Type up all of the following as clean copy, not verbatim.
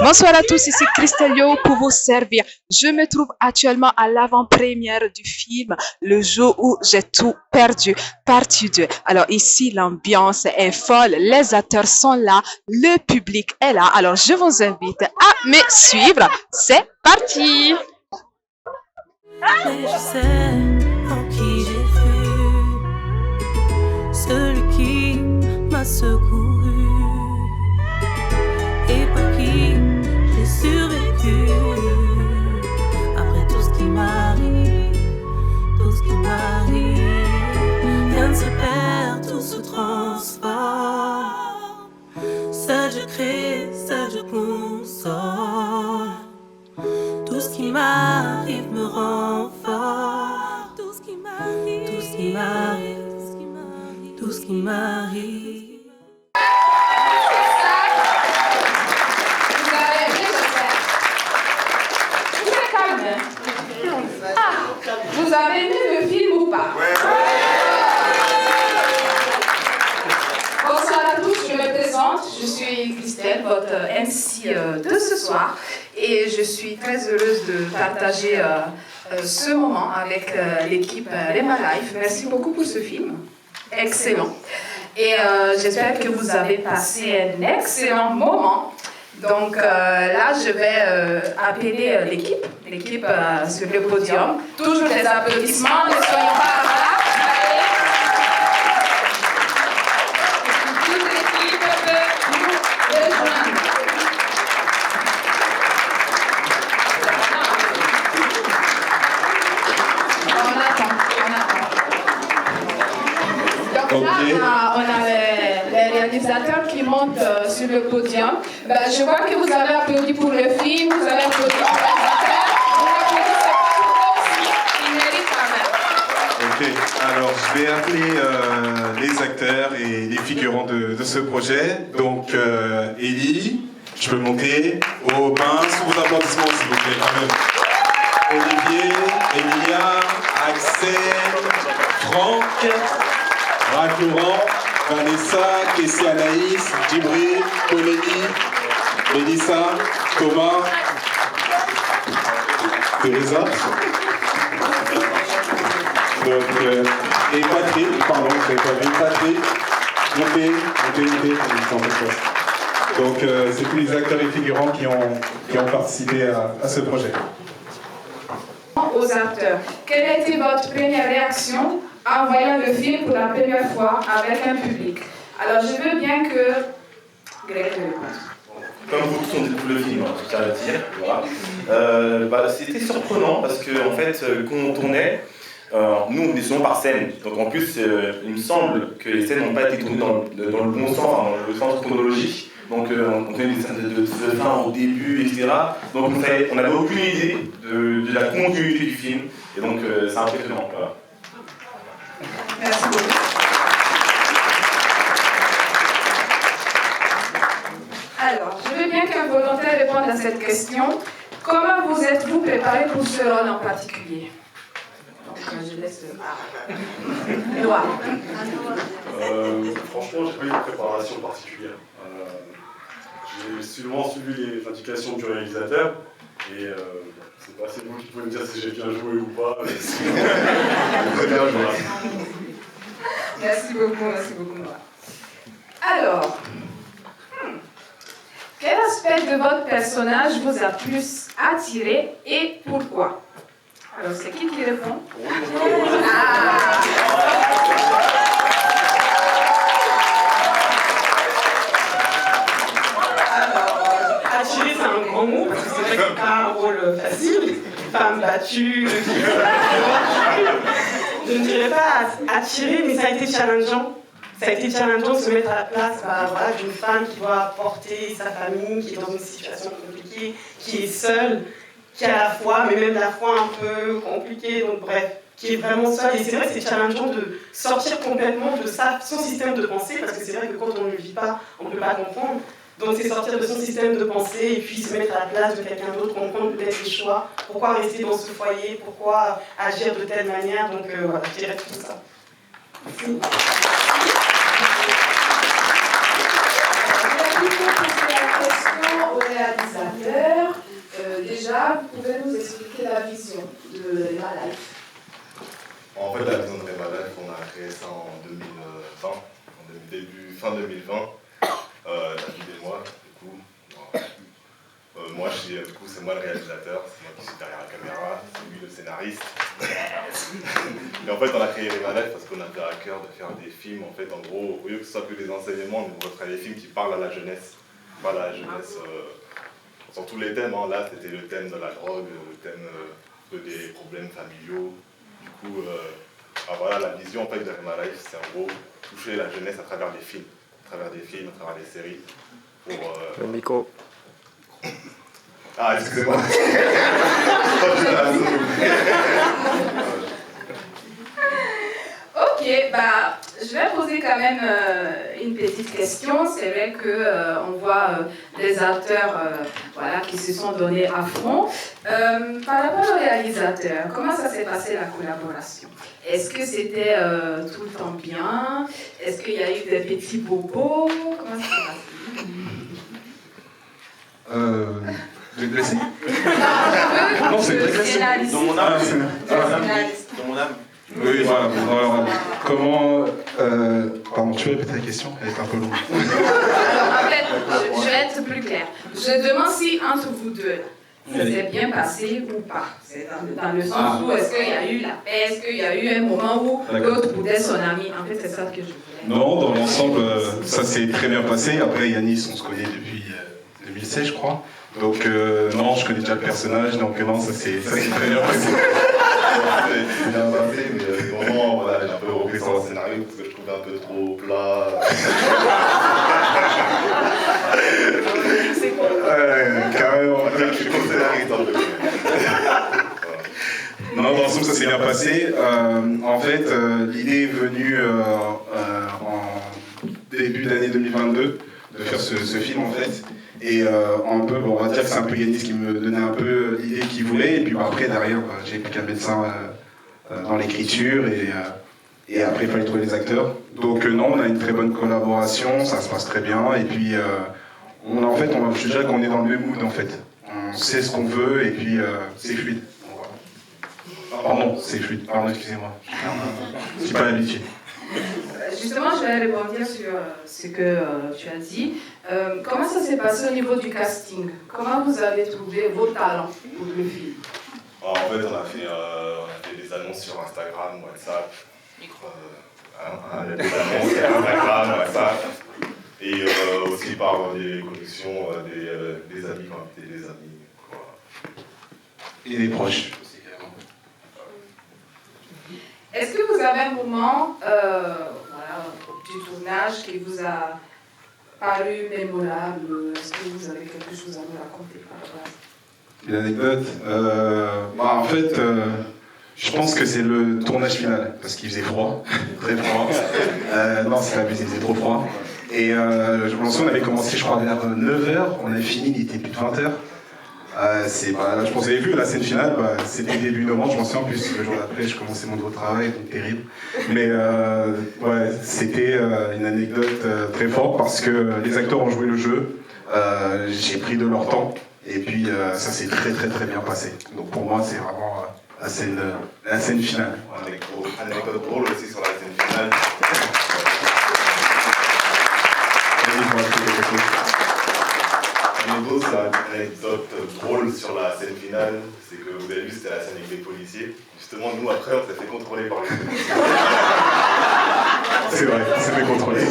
Bonsoir à tous, ici Christelle Yo pour vous servir. Je me trouve actuellement à l'avant-première du film Le jour où j'ai tout perdu, partie 2. Alors ici, l'ambiance est folle, les acteurs sont là, le public est là. Alors je vous invite à me suivre. C'est parti! Mais je sais en qui j'ai cru, celui qui m'a secouru et par qui j'ai survécu. Après tout ce qui m'arrive, tout ce qui m'arrive, rien ne se perd, tout se transforme. Seul je crée, seul je console. Tout ce qui m'arrive me rend fort. Tout ce qui m'arrive, tout ce qui m'arrive, tout ce qui m'arrive. Vous avez bien j'espère. Vous êtes calme. Vous avez aimé le film ou pas? Bonsoir à tous, je me présente. Je suis Christelle, votre MC de ce soir. Et je suis très heureuse de partager ce moment avec l'équipe Rema Life. Merci beaucoup pour ce film. Excellent. Et j'espère que vous avez passé un excellent moment. Donc là, je vais appeler l'équipe sur le podium. Toujours des applaudissements, ne soyons pas là. Toute l'équipe peut nous rejoindre. On attend. Donc là, on a les réalisateurs qui montent sur le podium. Je vois que vous avez applaudi pour le film, vous avez applaudi pour les acteurs. Vous applaudissez pour eux aussi, ils méritent quand même. Ok, alors je vais appeler les acteurs et les figurants de ce projet. Donc, Élie, je peux monter. Aubin, sous vos applaudissements s'il vous plaît, quand même. Olivier, Emilia, Axel, Franck, Laurent, Vanessa, Kessie Anaïs, Djibril, Paulénie, Mélissa, Thomas, Teresa. Donc, et Patrick, pardon, je n'avais pas vu, Patrick, montez. Donc, c'est tous les acteurs et figurants qui ont participé à ce projet. Aux acteurs, quelle a été votre première réaction en voyant le film pour la première fois avec un public? Alors, je veux bien que Greg te réponde. Comme vous tous, on découvre le film, je tiens à le dire. Voilà. C'était surprenant parce qu'en fait, quand on tournait, nous on est souvent par scène. Donc en plus, il me semble que les scènes n'ont pas été tournées dans le bon sens, enfin, dans le sens chronologique. Donc on tenait des scènes de fin au début, etc. Donc on n'avait aucune idée de la continuité du film. Et donc c'est impressionnant. Voilà. Merci beaucoup. Alors, je veux bien qu'un volontaire réponde à cette question. Comment vous êtes-vous préparé pour ce rôle en particulier? Donc, je laisse Noah. Franchement, j'ai pas eu de préparation particulière. J'ai souvent suivi les indications du réalisateur et c'est pas assez vous qui pouvez me dire si j'ai bien joué ou pas. Mais très bien joué. Merci beaucoup Noah. Alors, quel aspect de votre personnage vous a plus attiré et pourquoi? Alors, c'est qui répond? Attirer, c'est un grand mot, parce que c'est vrai que c'est pas un rôle facile. Femme battue, je ne dirais pas attirer, mais ça a été challengeant. Ça a été challengeant de se mettre à la place d'une femme qui doit porter sa famille, qui est dans une situation compliquée, qui est seule, qui a la foi, mais même la foi un peu compliquée, donc bref, qui est vraiment seule. Et c'est vrai que c'est challengeant de sortir complètement de son système de pensée, parce que c'est vrai que quand on ne le vit pas, on ne peut pas comprendre. Donc c'est sortir de son système de pensée et puis se mettre à la place de quelqu'un d'autre, comprendre peut-être les choix, pourquoi rester dans ce foyer, pourquoi agir de telle manière. Donc voilà, je dirais tout ça. Merci. plutôt poser la question aux réalisateur. Déjà, vous pouvez nous expliquer la vision de Rema Life? En fait, la vision de Rema Life, on a créé ça en 2020, fin 2020, David et moi, du coup. Moi, c'est moi le réalisateur, c'est moi qui suis derrière la caméra, c'est lui le scénariste. Et en fait, on a créé Rema Life parce qu'on avait à cœur de faire des films. En fait, en gros, au lieu que ce soit que des enseignements, on voudrait faire des films qui parlent à la jeunesse. Voilà, la jeunesse, sur tous les thèmes. Là, c'était le thème de la drogue, le thème des problèmes familiaux. Du coup, voilà, la vision en fait, de Rema Life, c'est en gros toucher la jeunesse à travers des films, à travers des séries. Le micro. Ah, excusez-moi. Ok, bah, je vais poser quand même une petite question. C'est vrai qu'on voit des acteurs voilà, qui se sont donnés à fond. Par rapport au réalisateur, comment ça s'est passé la collaboration? Est-ce que c'était tout le temps bien? Est-ce qu'il y a eu des petits bobos? Comment ça s'est passé? Vous êtes blessé? Non, c'est très blessé. Dans mon âme. Scénariste. Dans mon âme. Oui, voilà. Alors, comment... pardon, tu peux répéter la question? Elle est un peu longue. Alors, en fait, je vais être plus claire. Je demande si entre vous deux, ça s'est bien passé ou pas. C'est dans le sens où est-ce qu'il y a eu la paix, est-ce qu'il y a eu un moment où l'autre boudait son ami. En fait, c'est ça que je voulais. Non, dans l'ensemble, ça s'est très bien passé. Après, Yanis, on se connaît depuis 2016, je crois. Donc, non, je connais déjà le personnage, donc non, ça s'est très bien passé. C'est bien passé, mais au moment, voilà, j'ai un peu repris sur le scénario parce que je trouvais un peu trop plat. Carrément. Je suis comme scénariste un peu. Non, dans l'ensemble, ça s'est bien passé. En fait, l'idée est venue en début d'année 2022 de faire ce film, en fait. Et un peu, bon, on va dire que c'est un peu Yanis qui me donnait un peu l'idée qu'il voulait. Et puis après, derrière, j'ai plus qu'à mettre ça dans l'écriture. Et après, il fallait trouver les acteurs. Donc non, on a une très bonne collaboration, ça se passe très bien. Et puis, je dirais qu'on est dans le même mood, en fait. On sait ce qu'on veut et puis c'est fluide. Pardon, c'est fluide. Pardon, excusez-moi. Je suis pas habitué. Justement, je vais rebondir sur ce que tu as dit. Comment ça s'est passé au niveau du casting? Comment vous avez trouvé vos talents pour le film? En fait, on a fait des annonces sur Instagram, WhatsApp. Des annonces sur Instagram, WhatsApp. Et aussi par des connexions, des amis, quand on était des amis. Quoi. Et des proches. Est-ce que vous avez un moment du tournage qui vous a paru mémorable? Est-ce que vous avez quelque chose à nous raconter par rapport à ça? Une anecdote en fait, je pense que c'est le tournage final, parce qu'il faisait froid, très froid. Non, c'est abusé, il faisait trop froid. Et je me souviens, on avait commencé, je crois, vers 9h, on avait fini, il était plus de 20h. Je pense que vous avez vu la scène finale, c'était début novembre, je m'en souviens en plus, le jour d'après je commençais mon nouveau travail, donc terrible. Mais c'était une anecdote très forte parce que les acteurs ont joué le jeu, j'ai pris de leur temps et puis ça s'est très bien passé. Donc pour moi c'est vraiment la scène finale. Anecdote drôle aussi sur la scène finale. Une anecdote drôle sur la scène finale, c'est que vous avez vu, c'était la scène avec les policiers. Justement, nous, après, on s'est fait contrôler par les policiers. C'est vrai, on s'est fait contrôler.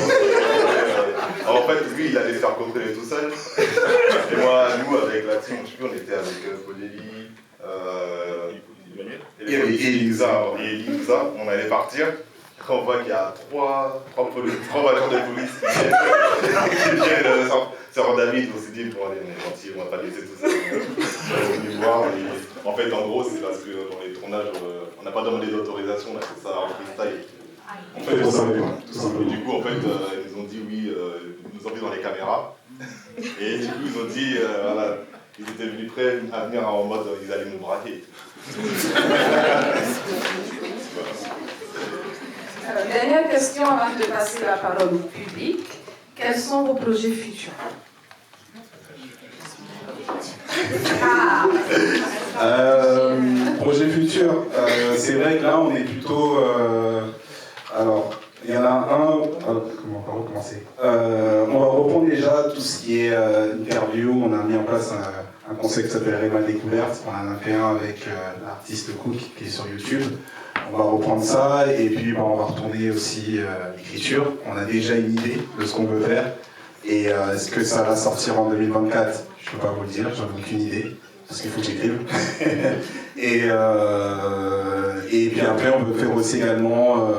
Alors, en fait, lui, il allait se faire contrôler tout seul. Et moi, nous, avec la team, je sais plus, on était avec Podeli, et Elisa, on allait partir. On voit qu'il y a trois voitures de police qui viennent sur David. On s'est dit, bon, allez, on est gentil, on va pas laisser tout ça. On est venu voir. En fait, en gros, c'est parce que dans les tournages, on n'a pas demandé d'autorisation, on a fait ça en freestyle. En fait, du coup, en fait, ils nous ont dit oui, ils nous ont vu dans les caméras. Et du coup, ils ont dit, voilà, ils étaient venus prêts à venir en mode, ils allaient nous braquer. Dernière question avant de passer la parole au public. Quels sont vos projets futurs? Projet futur, c'est vrai que là on est plutôt... alors, il y en a un... comment on va recommencer on va reprendre déjà tout ce qui est interview. On a mis en place un concept qui s'appelle Réma Découverte. On en a fait un avec l'artiste Cook qui est sur YouTube. On va reprendre ça et puis on va retourner aussi l'écriture. On a déjà une idée de ce qu'on veut faire. Et est-ce que ça va sortir en 2024 ? Je ne peux pas vous le dire, j'en ai aucune idée. Parce qu'il faut que j'écrive. Et puis après, on peut faire aussi également,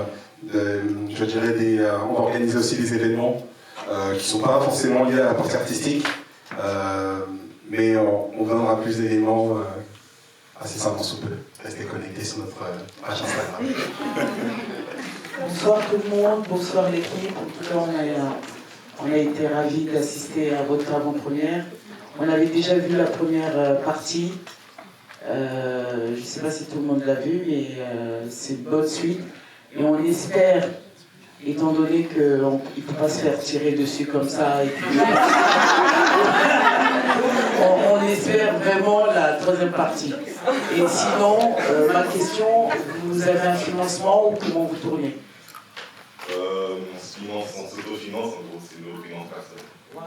je dirais, on va organiser aussi des événements qui ne sont pas forcément liés à la partie artistique. Mais on donnera plus d'éléments assez simplement sous peu. Restez connectés sur notre page Instagram. Bonsoir tout le monde, bonsoir l'équipe. En tout cas, on a été ravis d'assister à votre avant-première. On avait déjà vu la première partie. Je ne sais pas si tout le monde l'a vu, mais c'est une bonne suite. Et on espère, étant donné qu'il ne faut pas se faire tirer dessus comme ça, et puis, on espère vraiment la troisième partie. Et sinon, ma question, vous avez un financement ou comment vous tournez ? On s'autofinance, en gros, c'est nos finances personnelles. Wow.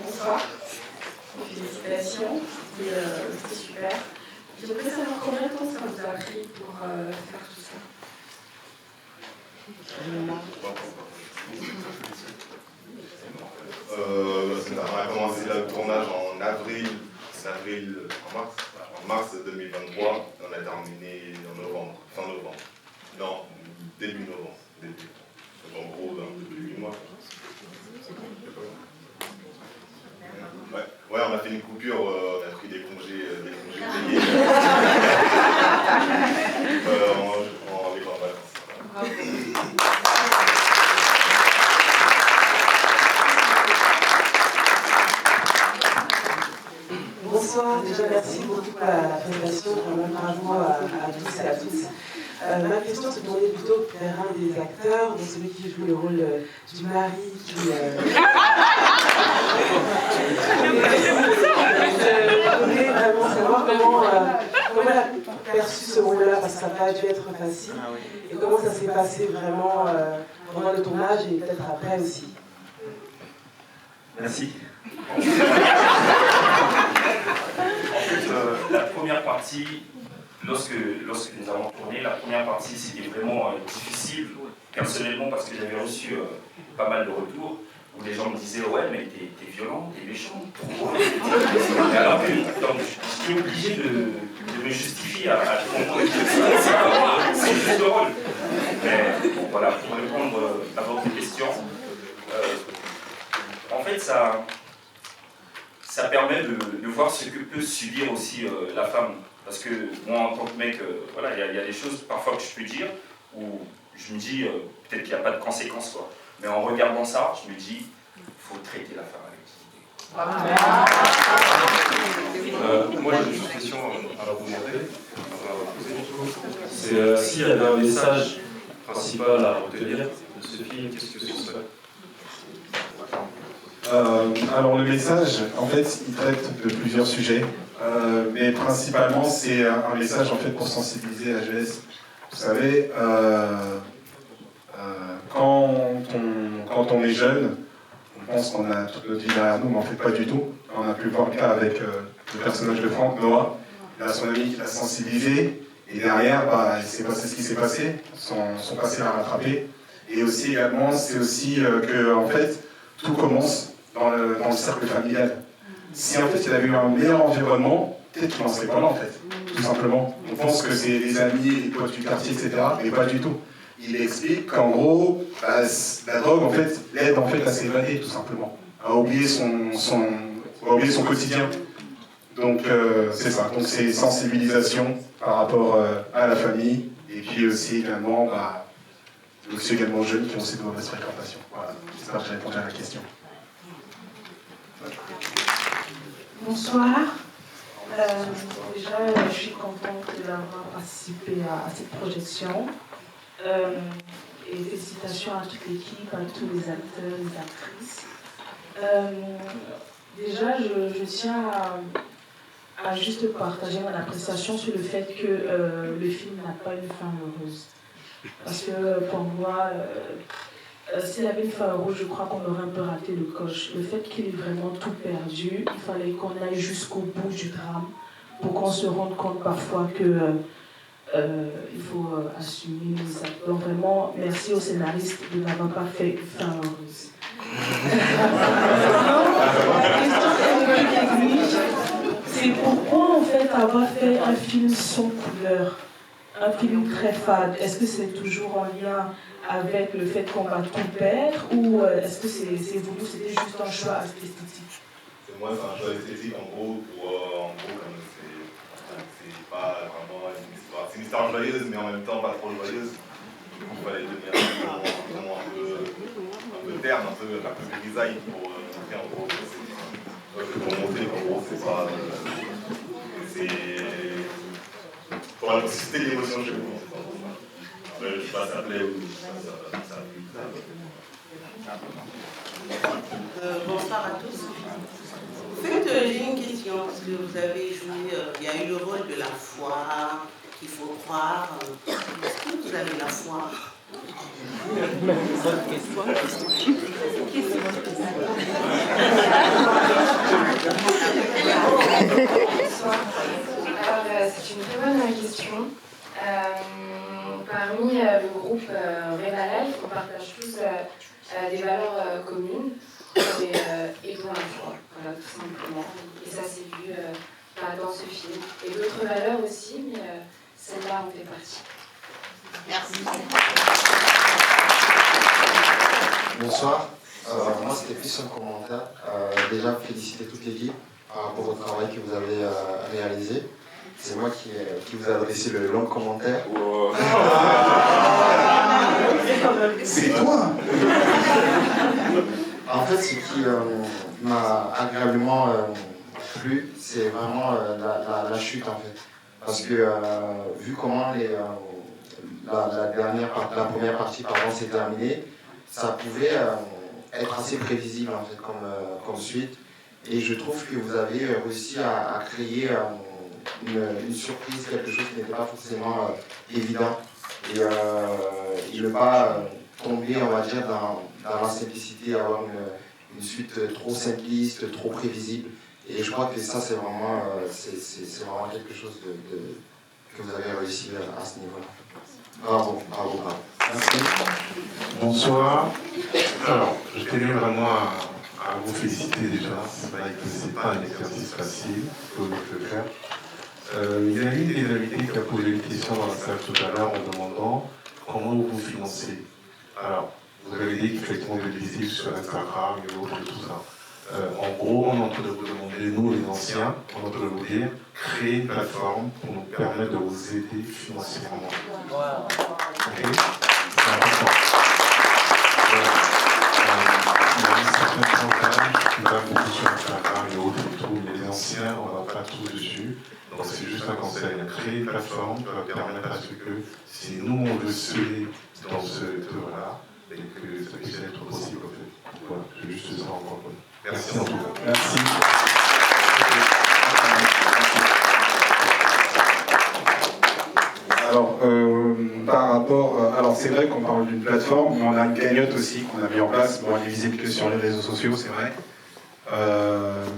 Bonsoir. Félicitations, c'était super. J'aimerais savoir combien de temps ça vous a pris pour faire tout ça. On a commencé le tournage en mars 2023, et on a terminé en novembre, fin novembre. Non, début novembre. Donc en gros, un peu plus de 8 mois. Ouais, on a fait une coupure, on a pris des congés payés. Avec en vacances. Bonsoir, déjà merci beaucoup pour la présentation, vraiment bravo à tous et à toutes. Ma question se tournait plutôt vers un des acteurs, donc celui qui joue le rôle du mari qui... Je voulais vraiment savoir comment elle a perçu ce rôle-là, parce que ça n'a pas dû être facile, et comment ça s'est passé vraiment pendant le tournage et peut-être après aussi. Merci. En fait, la première partie, lorsque nous avons tourné, la première partie c'était vraiment difficile, personnellement, parce que j'avais reçu pas mal de retours où les gens me disaient ouais mais t'es violent, t'es méchant, trop. Alors que j'étais obligé de me justifier à tout le monde. C'est juste le rôle. Mais bon, voilà, pour répondre à votre question, en fait ça permet de voir ce que peut subir aussi la femme. Parce que moi, en tant que mec, voilà, il y a des choses parfois que je peux dire où je me dis peut-être qu'il n'y a pas de conséquences, quoi. Mais en regardant ça, je me dis il faut traiter la femme avec dignité. Moi, j'ai une question à vous demander. C'est s'il y avait un message principal à retenir de ce film, qu'est-ce que ce serait ? Alors le message, en fait, il traite de plusieurs sujets, mais principalement c'est un message en fait pour sensibiliser la jeunesse. Vous savez, quand on est jeune, on pense qu'on a toute notre vie derrière nous, mais en fait pas du tout. On a pu voir le cas avec le personnage de Franck, Noah. Il a son ami qui l'a sensibilisé, et derrière, il s'est passé ce qui s'est passé, son passé l'a rattrapé. Et aussi également, c'est aussi que en fait, tout commence dans le cercle familial. Si en fait il avait eu un meilleur environnement, peut-être qu'il n'en serait pas là en fait, tout simplement. On pense que c'est les amis, les potes du quartier, etc. Mais pas du tout. Il explique qu'en gros, la drogue en fait l'aide en fait à s'évader tout simplement, à oublier son quotidien. Donc c'est ça. Donc c'est sensibilisation par rapport à la famille et puis aussi également aux jeunes qui ont ces mauvaises fréquentations. Voilà. J'espère que j'ai répondu à la question. Bonsoir. Déjà, je suis contente d'avoir participé à cette projection. Et félicitations à toute l'équipe, à tous les acteurs, les actrices. Déjà, je tiens à juste partager mon appréciation sur le fait que le film n'a pas une fin heureuse. Parce que pour moi, s'il avait une fin heureuse, je crois qu'on aurait un peu raté le coche. Le fait qu'il ait vraiment tout perdu, il fallait qu'on aille jusqu'au bout du drame pour qu'on se rende compte parfois que il faut assumer les actes. Donc vraiment, merci aux scénaristes de n'avoir pas fait une fin heureuse. C'est pourquoi en fait avoir fait un film sans couleur, un film très fade. Est-ce que c'est toujours en lien avec le fait qu'on va tout perdre ou est-ce que c'est voulu, c'était juste un choix esthétique? Moi, c'est un choix esthétique en gros, comme c'est pas vraiment une histoire. C'est une histoire joyeuse, mais en même temps pas trop joyeuse. Il fallait devenir vraiment un peu terne, un peu grisaille pour montrer en gros. Pour montrer qu'en gros, c'est pas. Pour susciter l'émotion chez vous. Après, je sais pas, ça plaît ou ça bonsoir à tous. En fait, j'ai une question, parce que vous avez joué, il y a eu le rôle de la foi, qu'il faut croire. Est-ce que vous avez la foi? C'est une très bonne question. Parmi le groupe Rema Life, on partage tous des valeurs communes et dont la foi, voilà, tout simplement. Et ça s'est vu dans ce film. Et d'autres valeurs aussi, mais celle-là en fait partie. Merci. Bonsoir. Moi, c'était plus un commentaire. Déjà, féliciter toute l'équipe par rapport au travail que vous avez réalisé. C'est moi qui vous ai adressé le long commentaire. Wow. C'est toi. En fait, ce qui m'a agréablement plu, c'est vraiment la chute, en fait. Parce que vu comment la première partie s'est terminée, ça pouvait être assez prévisible, en fait, comme suite. Et je trouve que vous avez réussi à créer une surprise, quelque chose qui n'était pas forcément évident. Et ne pas tomber, on va dire, dans la simplicité, avoir une suite trop simpliste, trop prévisible. Et je crois que ça, c'est vraiment quelque chose que vous avez réussi à ce niveau-là. Bravo. Merci. Bonsoir. Alors, je tenais vraiment à vous féliciter déjà. C'est vrai que ce n'est pas un exercice facile, il faut le faire. Il y a une des invités qui a posé une question dans la salle tout à l'heure en demandant comment vous financez. Alors, vous avez dit qu'effectivement vous êtes visible sur Instagram et autres et tout ça. En gros, on est en train de vous demander, nous les anciens, on est en train de vous dire, créer une plateforme pour nous permettre de vous aider financièrement. Ok ? C'est important. Il y a une certaine campagne qui va beaucoup sur Instagram et autres et tout, mais les anciens, on ne va pas tous dessus. Donc c'est juste un conseil, créer une plateforme qui va permettre à ce que, si nous on veut semer dans ce œuvre-là, et que ça puisse être possible. Voilà, c'est juste ça encore. Merci en tout cas. Merci. Alors, par rapport, alors c'est vrai qu'on parle d'une plateforme, mais on a une cagnotte aussi qu'on a mis en place. Bon, elle est visible que sur les réseaux sociaux, c'est vrai.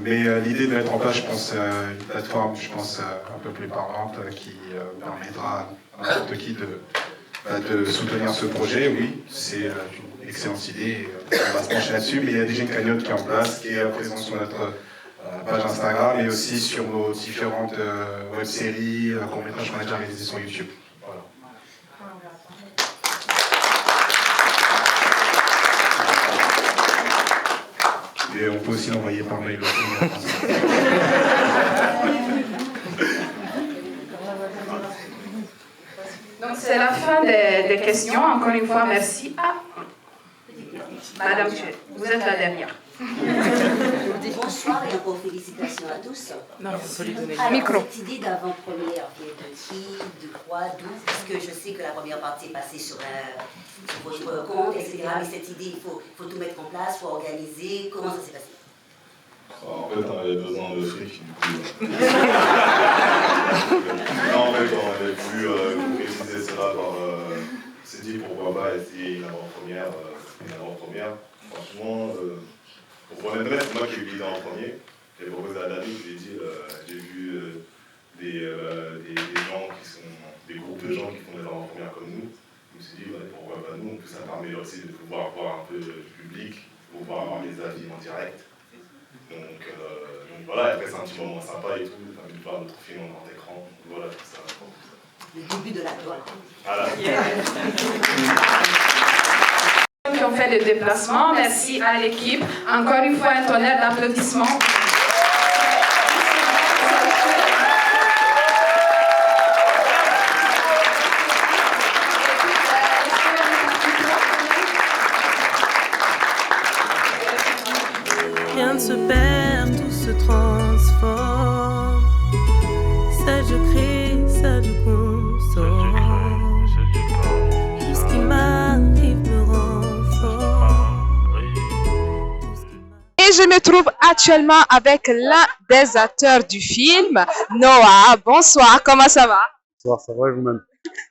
Mais l'idée de mettre en place, je pense, une plateforme, je pense, un peu plus parlante qui permettra à n'importe qui de soutenir ce projet, oui, c'est une excellente idée. On va se pencher là-dessus, mais il y a déjà une cagnotte qui est en place, qui est présente sur notre page Instagram, et aussi sur nos différentes web-séries, courts-métrages qu'on a déjà réalisés sur YouTube. Voilà. Et on peut aussi l'envoyer par mail aussi. Donc c'est la fin des questions. Encore une fois, merci. Ah, Madame, vous êtes la dernière. Bonsoir et encore félicitations à tous. Non, il faut lui donner Alors, le micro. cette idée d'avant-première vient de qui, de quoi, d'où? Parce que je sais que la première partie est passée sur votre compte, etc. Mais cette idée, il faut tout mettre en place, il faut organiser. Comment ça s'est passé? En fait, on avait besoin de fric, du coup. Non, en fait, on avait voulu concrétiser cela par. C'est dit pourquoi pas essayer une avant-première. Franchement, pour être honnête, c'est moi qui ai eu l'idée en premier. J'ai proposé à David, je lui ai dit, j'ai vu des gens qui sont. Des groupes de gens qui font des avant-premières comme nous. Je me suis dit, ouais, pourquoi pas nous? En plus, ça permet aussi de pouvoir voir un peu le public, de pouvoir avoir les avis en direct. Donc voilà, après c'est un petit moment sympa et tout, on a pu voir notre film en grand écran, voilà tout ça. Le début de la toile. Voilà. Qui ont fait le déplacement, merci à l'équipe. Encore une fois, un tonnerre d'applaudissements. Rien ne se perd, tout se transforme. Ça je crée, ça je console. Tout ce qui m'arrive me rend fort. Et je me trouve actuellement avec l'un des acteurs du film, Noah. Bonsoir, comment ça va? Bonsoir, ça va et vous-même?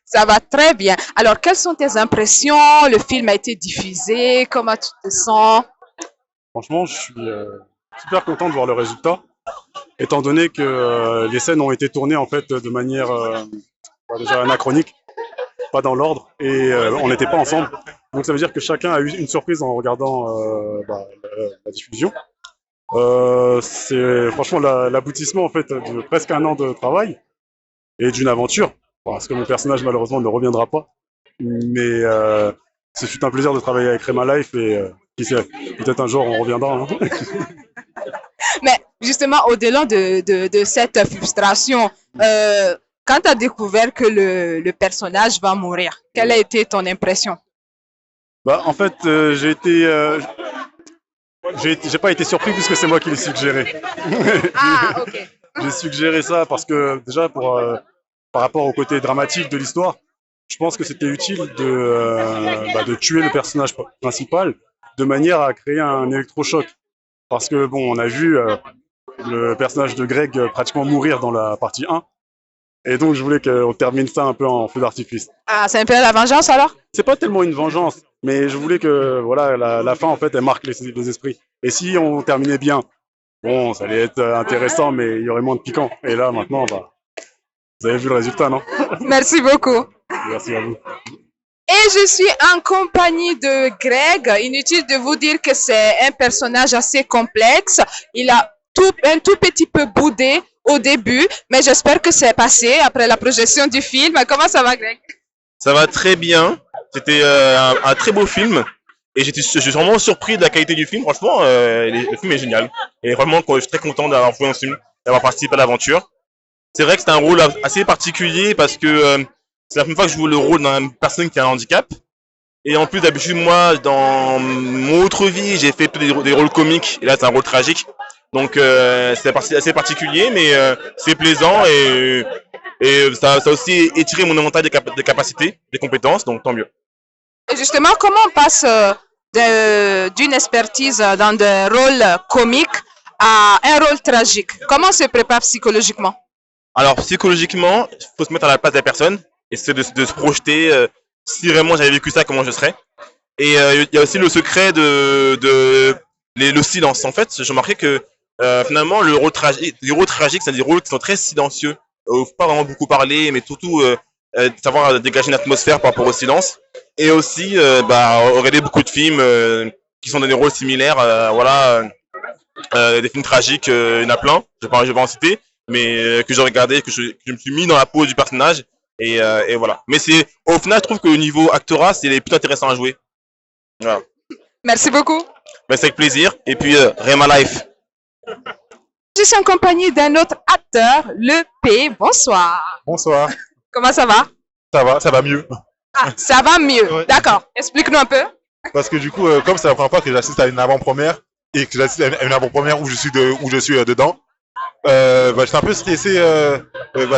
Ça va très bien. Alors, quelles sont tes impressions? Le film a été diffusé, comment tu te sens? Franchement, je suis super content de voir le résultat, étant donné que les scènes ont été tournées en fait de manière déjà anachronique, pas dans l'ordre, et on n'était pas ensemble. Donc ça veut dire que chacun a eu une surprise en regardant la diffusion. C'est franchement l'aboutissement en fait de presque un an de travail et d'une aventure, parce que mon personnage malheureusement ne reviendra pas. Mais ce fut un plaisir de travailler avec Rema Life et qui sait, peut-être un jour on reviendra. Hein. Mais justement, au-delà de cette frustration, quand tu as découvert que le personnage va mourir, quelle a été ton impression? Bah, en fait, j'ai pas été surpris puisque c'est moi qui l'ai suggéré. Ah, ok. J'ai suggéré ça parce que déjà par rapport au côté dramatique de l'histoire, je pense que c'était utile de tuer le personnage principal de manière à créer un électrochoc. Parce que bon, on a vu le personnage de Greg pratiquement mourir dans la partie 1. Et donc je voulais qu'on termine ça un peu en feu d'artifice. Ah, c'est un peu la vengeance alors? C'est pas tellement une vengeance, mais je voulais que voilà, la fin en fait elle marque les esprits. Et si on terminait bien, bon, ça allait être intéressant, mais il y aurait moins de piquant. Et là maintenant, bah, vous avez vu le résultat, non? Merci beaucoup. Merci à vous. Et je suis en compagnie de Greg. Inutile de vous dire que c'est un personnage assez complexe. Il a un tout petit peu boudé au début, mais j'espère que c'est passé après la projection du film. Comment ça va, Greg? Ça va très bien. C'était un très beau film. Et je suis vraiment surpris de la qualité du film. Franchement, le film est génial. Et vraiment, je suis très content d'avoir joué dans ce film, d'avoir participé à l'aventure. C'est vrai que c'est un rôle assez particulier parce que c'est la première fois que je joue le rôle d'une personne qui a un handicap. Et en plus, d'habitude, moi, dans mon autre vie, j'ai fait des rôles comiques. Et là, c'est un rôle tragique. Donc, c'est assez particulier, mais c'est plaisant. Et ça a aussi étiré mon éventail des capacités, des compétences. Donc, tant mieux. Et justement, comment on passe d'une expertise dans des rôles comiques à un rôle tragique? Comment on se prépare psychologiquement? Alors, psychologiquement, il faut se mettre à la place des personnes. Et c'est de se projeter, si vraiment j'avais vécu ça, comment je serais. Et il y a aussi le secret le silence. En fait, j'ai remarqué que finalement, les rôles tragiques, c'est des rôles qui sont très silencieux. Faut pas vraiment beaucoup parler, mais surtout savoir dégager une atmosphère par rapport au silence. Et aussi, regarder beaucoup de films qui sont dans des rôles similaires. Des films tragiques, il y en a plein. Je vais pas en citer, mais que j'ai regardé, que je me suis mis dans la peau du personnage. Et voilà. Mais au final, je trouve que au niveau actorat, c'est plutôt intéressant à jouer. Voilà. Merci beaucoup. C'est avec plaisir. Et puis, Rema Life. Je suis en compagnie d'un autre acteur, le P. Bonsoir. Bonsoir. Comment ça va? Ça va mieux. Ah, ça va mieux. Ouais. D'accord. Explique-nous un peu. Parce que du coup, comme c'est la première fois que j'assiste à une avant-première, et que j'assiste à une avant-première où je suis dedans. J'étais un peu stressé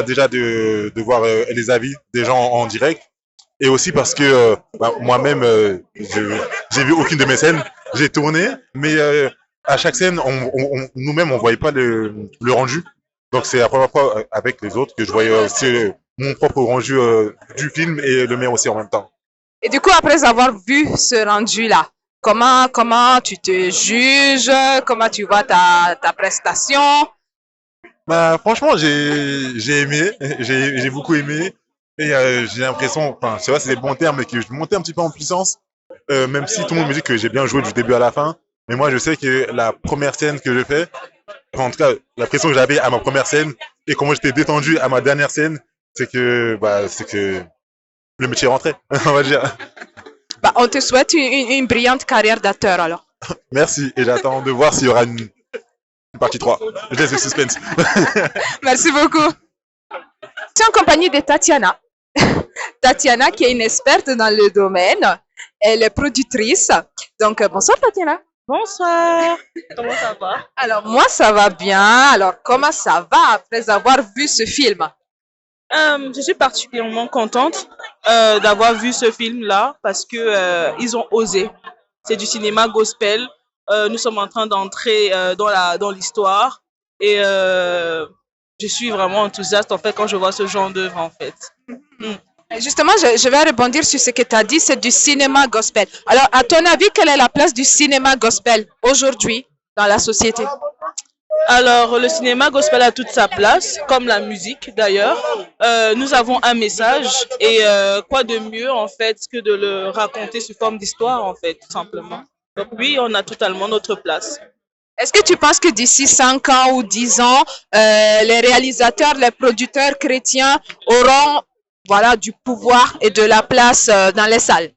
déjà de voir les avis des gens en direct, et aussi parce que moi-même j'ai vu aucune de mes scènes, j'ai tourné, mais à chaque scène nous-mêmes on voyait pas le rendu, donc c'est la première fois avec les autres que je voyais aussi mon propre rendu du film et le mien aussi en même temps. Et du coup, après avoir vu ce rendu-là, comment tu te juges, comment tu vois ta prestation? Franchement, j'ai aimé, j'ai beaucoup aimé, et j'ai l'impression, enfin, je sais pas si c'est le bon terme, mais que je montais un petit peu en puissance, même si tout le monde me dit que j'ai bien joué du début à la fin, mais moi je sais que la première scène que je fais, enfin, en tout cas la pression que j'avais à ma première scène et comment j'étais détendu à ma dernière scène, c'est que le métier est rentré, on va dire. On te souhaite une brillante carrière d'acteur alors. Merci, et j'attends de voir s'il y aura une partie 3. Je laisse le suspense. Merci beaucoup. Je suis en compagnie de Tatiana. Tatiana qui est une experte dans le domaine. Elle est productrice. Donc, bonsoir Tatiana. Bonsoir. Comment ça va? Alors, moi, ça va bien. Alors, comment ça va après avoir vu ce film? Je suis particulièrement contente d'avoir vu ce film-là parce que ils ont osé. C'est du cinéma gospel. Nous sommes en train d'entrer dans l'histoire et je suis vraiment enthousiaste en fait quand je vois ce genre d'œuvre en fait. Justement, je vais rebondir sur ce que tu as dit, c'est du cinéma gospel. Alors, à ton avis, quelle est la place du cinéma gospel aujourd'hui dans la société? Alors, le cinéma gospel a toute sa place, comme la musique d'ailleurs. Nous avons un message et quoi de mieux en fait que de le raconter sous forme d'histoire en fait, tout simplement. Donc oui, on a totalement notre place. Est-ce que tu penses que d'ici 5 ans ou 10 ans, les réalisateurs, les producteurs chrétiens auront du pouvoir et de la place dans les salles?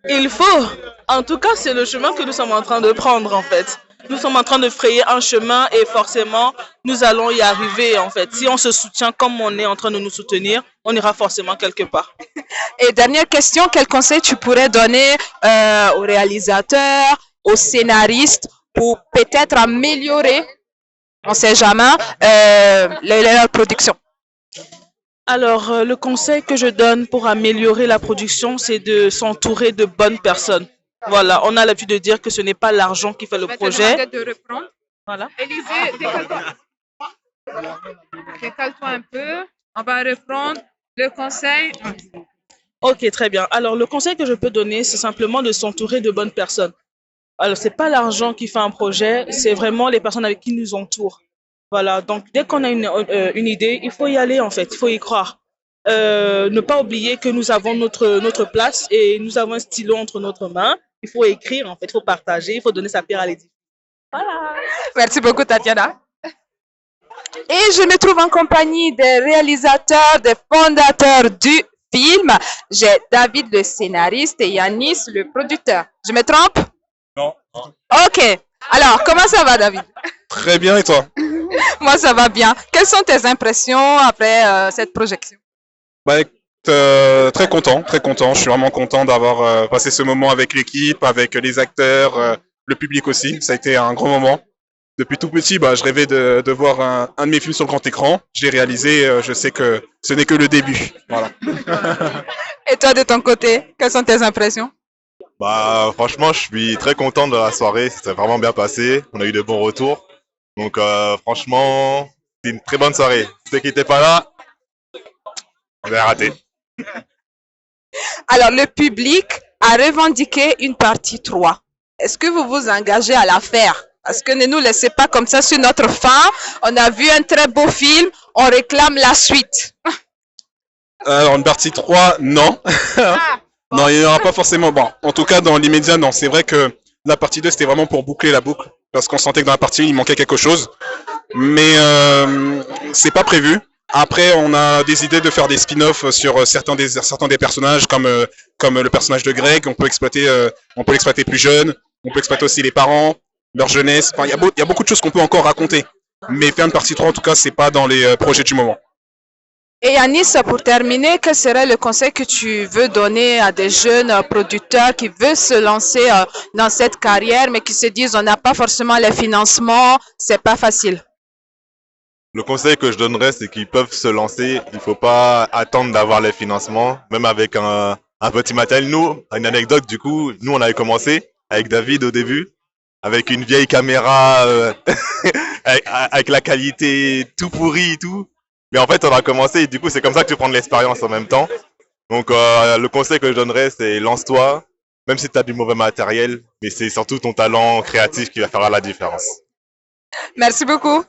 Il faut. En tout cas, c'est le chemin que nous sommes en train de prendre en fait. Nous sommes en train de frayer un chemin et forcément, nous allons y arriver en fait. Si on se soutient comme on est en train de nous soutenir, on ira forcément quelque part. Et dernière question, quel conseil tu pourrais donner aux réalisateurs, aux scénaristes pour peut-être améliorer, on ne sait jamais, leur production? Alors, le conseil que je donne pour améliorer la production, c'est de s'entourer de bonnes personnes. Voilà, on a l'habitude de dire que ce n'est pas l'argent qui fait le projet. De reprendre. Voilà. Élisée, décale-toi. Décale-toi un peu. On va reprendre le conseil. Ok, très bien. Alors, le conseil que je peux donner, c'est simplement de s'entourer de bonnes personnes. Alors, c'est pas l'argent qui fait un projet, c'est vraiment les personnes avec qui nous entourent. Voilà, donc dès qu'on a une idée, il faut y aller en fait, il faut y croire. Ne pas oublier que nous avons notre place et nous avons un stylo entre notre mains. Il faut écrire en fait, il faut partager, il faut donner sa pierre à l'édifice. Voilà. Merci beaucoup Tatiana. Et je me trouve en compagnie des réalisateurs, des fondateurs du film. J'ai David le scénariste et Yanis le producteur. Je me trompe? Non. Ok. Alors, comment ça va David? Très bien, et toi? Moi, ça va bien. Quelles sont tes impressions après cette projection? Très content, très content. Je suis vraiment content d'avoir passé ce moment avec l'équipe, avec les acteurs, le public aussi. Ça a été un grand moment. Depuis tout petit, je rêvais de voir un de mes films sur le grand écran. Je l'ai réalisé, je sais que ce n'est que le début. Voilà. Et toi, de ton côté, quelles sont tes impressions? Franchement, je suis très content de la soirée. C'était vraiment bien passé. On a eu de bons retours. Donc, franchement, c'est une très bonne soirée. Ceux qui n'étaient pas là, on a raté. Alors, le public a revendiqué une partie 3. Est-ce que vous vous engagez à la faire? Parce que ne nous laissez pas comme ça sur notre faim. On a vu un très beau film, on réclame la suite. Alors, une partie 3, non. Non, il n'y aura pas forcément. Bon, en tout cas, dans l'immédiat, non. C'est vrai que la partie 2, c'était vraiment pour boucler la boucle. Parce qu'on sentait que dans la partie 1, il manquait quelque chose. Mais c'est pas prévu. Après, on a des idées de faire des spin-offs sur certains des personnages, comme le personnage de Greg. On peut l'exploiter plus jeune. On peut exploiter aussi les parents, leur jeunesse. Enfin, il y a beaucoup de choses qu'on peut encore raconter. Mais faire une partie 3, en tout cas, c'est pas dans les projets du moment. Et Yanis, pour terminer, quel serait le conseil que tu veux donner à des jeunes producteurs qui veulent se lancer dans cette carrière, mais qui se disent on n'a pas forcément les financements, c'est pas facile? Le conseil que je donnerais, c'est qu'ils peuvent se lancer. Il ne faut pas attendre d'avoir les financements, même avec un petit matériel. Nous, une anecdote, du coup, nous, on avait commencé avec David au début, avec une vieille caméra, avec la qualité tout pourrie et tout. Mais en fait, on a commencé et du coup, c'est comme ça que tu prends de l'expérience en même temps. Donc, le conseil que je donnerais, c'est lance-toi, même si tu as du mauvais matériel, mais c'est surtout ton talent créatif qui va faire la différence. Merci beaucoup.